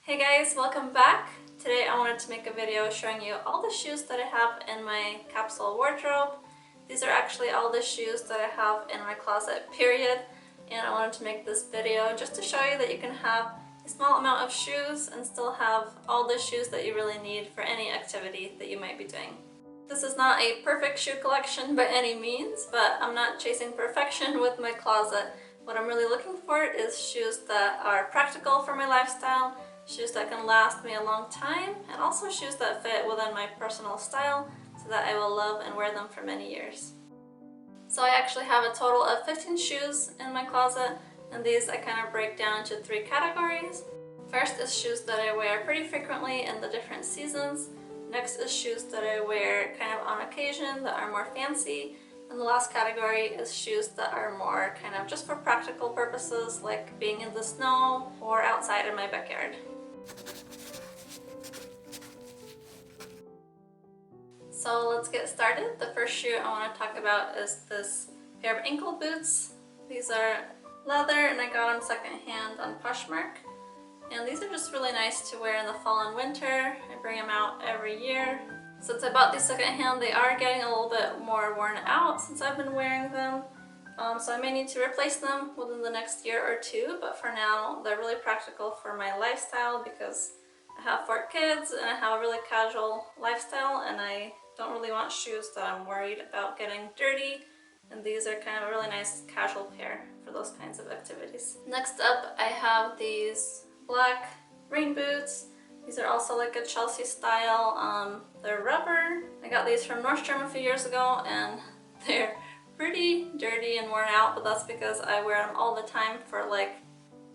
Hey guys, welcome back. Today I wanted to make a video showing you all the shoes that I have in my capsule wardrobe. These are actually all the shoes that I have in my closet, period. And I wanted to make this video just to show you that you can have a small amount of shoes and still have all the shoes that you really need for any activity that you might be doing. This is not a perfect shoe collection by any means, but I'm not chasing perfection with my closet. What I'm really looking for is shoes that are practical for my lifestyle, shoes that can last me a long time, and also shoes that fit within my personal style so that I will love and wear them for many years. So I actually have a total of 15 shoes in my closet, and these I kind of break down into 3 categories. First is shoes that I wear pretty frequently in the different seasons. Next is shoes that I wear kind of on occasion that are more fancy. And the last category is shoes that are more kind of just for practical purposes, like being in the snow or outside in my backyard. So let's get started. The first shoe I want to talk about is this pair of ankle boots. These are leather and I got them secondhand on Poshmark. And these are just really nice to wear in the fall and winter. I bring them out every year. Since I bought these secondhand, they are getting a little bit more worn out since I've been wearing them. So I may need to replace them within the next year or two, but for now they're really practical for my lifestyle because I have 4 kids and I have a really casual lifestyle and I don't really want shoes that I'm worried about getting dirty, and these are kind of a really nice casual pair for those kinds of activities. Next up I have these black rain boots. These are also like a Chelsea style. They're rubber. I got these from Nordstrom a few years ago and they're pretty dirty and worn out, but that's because I wear them all the time for like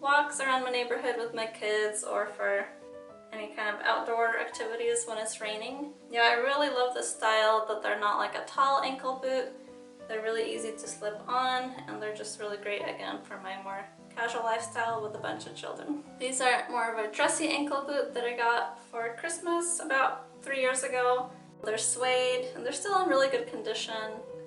walks around my neighborhood with my kids or for any kind of outdoor activities when it's raining. Yeah, I really love this style that they're not like a tall ankle boot. They're really easy to slip on and they're just really great again for my more casual lifestyle with a bunch of children. These are more of a dressy ankle boot that I got for Christmas about 3 years ago. They're suede and they're still in really good condition.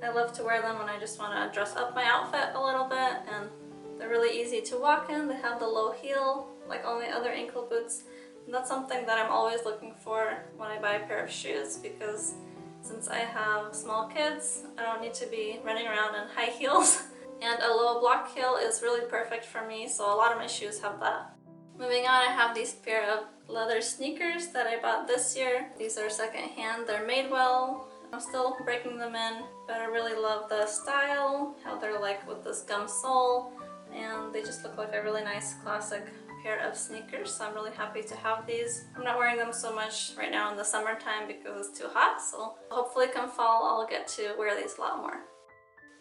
I love to wear them when I just want to dress up my outfit a little bit, and they're really easy to walk in. They have the low heel like all my other ankle boots, and that's something that I'm always looking for when I buy a pair of shoes, because since I have small kids, I don't need to be running around in high heels. And a low block heel is really perfect for me, so a lot of my shoes have that. Moving on, I have these pair of leather sneakers that I bought this year. These are secondhand, they're made well. I'm still breaking them in, but I really love the style, how they're like with this gum sole, and they just look like a really nice classic pair of sneakers, so I'm really happy to have these. I'm not wearing them so much right now in the summertime because it's too hot, so hopefully come fall I'll get to wear these a lot more.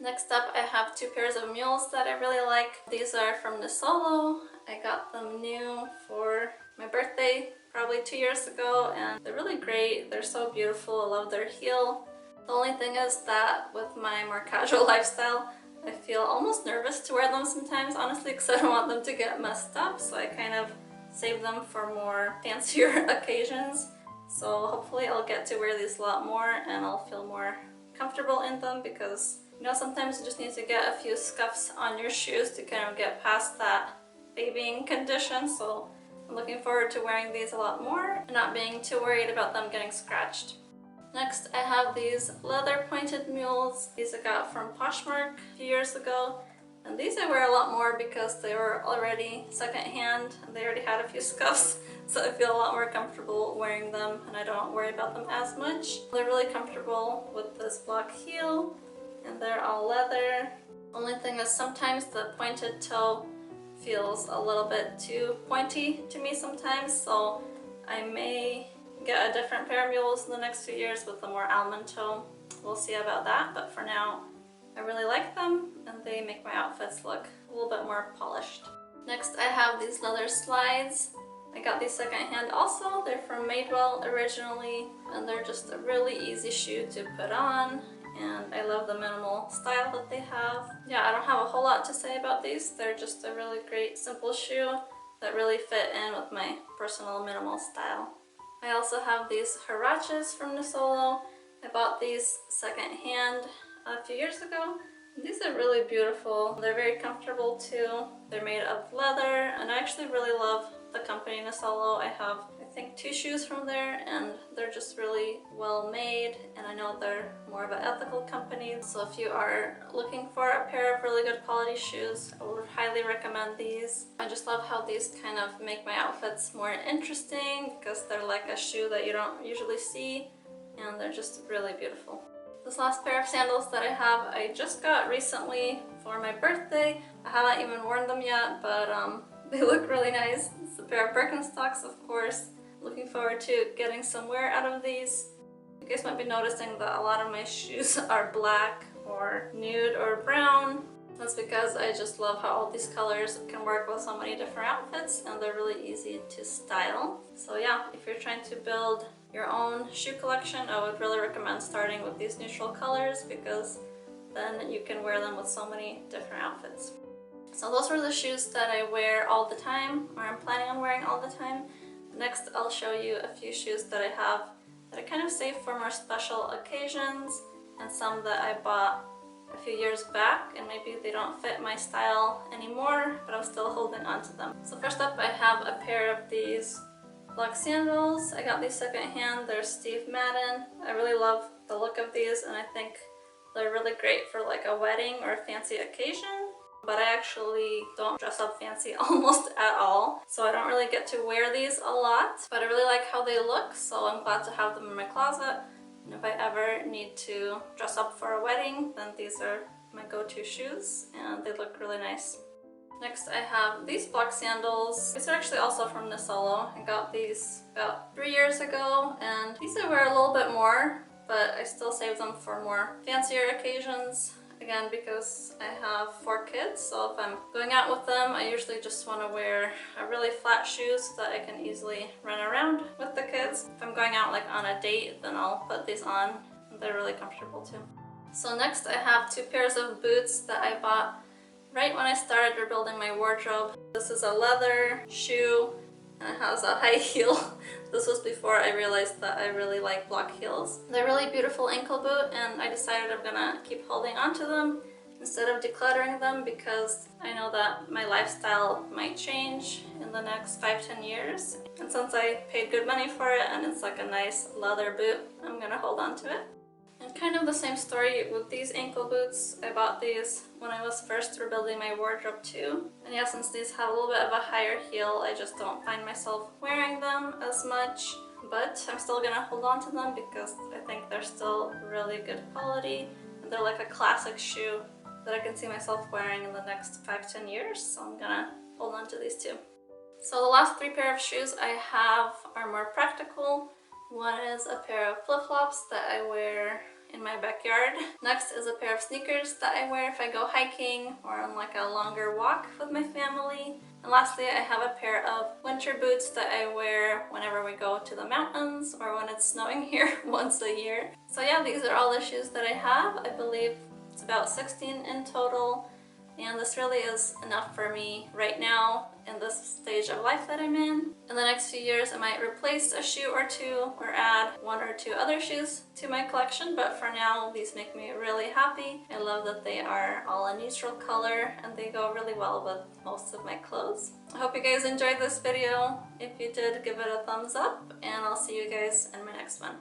Next up I have 2 pairs of mules that I really like. These are from NISOLO. I got them new for my birthday probably 2 years ago and they're really great. They're so beautiful. I love their heel. The only thing is that with my more casual lifestyle I feel almost nervous to wear them sometimes, honestly, because I don't want them to get messed up, so I kind of save them for more fancier occasions. So hopefully I'll get to wear these a lot more and I'll feel more comfortable in them, because you know, sometimes you just need to get a few scuffs on your shoes to kind of get past that babying condition. So I'm looking forward to wearing these a lot more and not being too worried about them getting scratched. Next I have these leather pointed mules. These I got from Poshmark a few years ago, and these I wear a lot more because they were already secondhand and they already had a few scuffs, so I feel a lot more comfortable wearing them and I don't worry about them as much. They're really comfortable with this block heel and they're all leather. Only thing is sometimes the pointed toe feels a little bit too pointy to me sometimes, so I may get a different pair of mules in the next few years with a more almond toe. We'll see about that, but for now I really like them and they make my outfits look a little bit more polished. Next I have these leather slides. I got these secondhand also. They're from Madewell originally and they're just a really easy shoe to put on, and I love the minimal style that they have. Yeah, I don't have a whole lot to say about these. They're just a really great simple shoe that really fit in with my personal minimal style. I also have these huaraches from NISOLO. I bought these secondhand a few years ago. These are really beautiful. They're very comfortable too. They're made of leather and I actually really love the company NISOLO. I have, I think, 2 shoes from there, and they're just really well made, and I know they're more of an ethical company. So if you are looking for a pair of really good quality shoes, I would highly recommend these. I just love how these kind of make my outfits more interesting because they're like a shoe that you don't usually see, and they're just really beautiful. This last pair of sandals that I have, I just got recently for my birthday. I haven't even worn them yet, but they look really nice. It's a pair of Birkenstocks, of course. Looking forward to getting some wear out of these. You guys might be noticing that a lot of my shoes are black or nude or brown. That's because I just love how all these colors can work with so many different outfits, and they're really easy to style. So yeah, if you're trying to build your own shoe collection, I would really recommend starting with these neutral colors because then you can wear them with so many different outfits. So those were the shoes that I wear all the time, or I'm planning on wearing all the time. Next, I'll show you a few shoes that I have that I kind of save for more special occasions, and some that I bought a few years back and maybe they don't fit my style anymore, but I'm still holding on to them. So first up, I have a pair of these black sandals. I got these secondhand. They're Steve Madden. I really love the look of these, and I think they're really great for like a wedding or a fancy occasion. But I actually don't dress up fancy almost at all, so I don't really get to wear these a lot. But I really like how they look, so I'm glad to have them in my closet. And if I ever need to dress up for a wedding, then these are my go-to shoes, and they look really nice. Next, I have these black sandals. These are actually also from NISOLO. I got these about 3 years ago, and these I wear a little bit more, but I still save them for more fancier occasions. Again, because I have 4 kids, so if I'm going out with them, I usually just want to wear a really flat shoe so that I can easily run around with the kids. If I'm going out like on a date, then I'll put these on, and they're really comfortable too. So next, I have 2 pairs of boots that I bought right when I started rebuilding my wardrobe. This is a leather shoe, and it has a high heel. This was before I realized that I really like block heels. They're a really beautiful ankle boot, and I decided I'm gonna keep holding on to them instead of decluttering them because I know that my lifestyle might change in the next 5-10 years. And since I paid good money for it and it's like a nice leather boot, I'm gonna hold on to it. And kind of the same story with these ankle boots. I bought these when I was first rebuilding my wardrobe too. And yeah, since these have a little bit of a higher heel, I just don't find myself wearing them as much. But I'm still gonna hold on to them because I think they're still really good quality. And they're like a classic shoe that I can see myself wearing in the next 5-10 years. So I'm gonna hold on to these too. So the last 3 pair of shoes I have are more practical. One is a pair of flip-flops that I wear in my backyard. Next is a pair of sneakers that I wear if I go hiking or on like a longer walk with my family. And lastly, I have a pair of winter boots that I wear whenever we go to the mountains or when it's snowing here once a year. So yeah, these are all the shoes that I have. I believe it's about 16 in total. And this really is enough for me right now in this stage of life that I'm in. In the next few years, I might replace a shoe or 2 or add 1 or 2 other shoes to my collection, but for now, these make me really happy. I love that they are all a neutral color and they go really well with most of my clothes. I hope you guys enjoyed this video. If you did, give it a thumbs up, and I'll see you guys in my next one.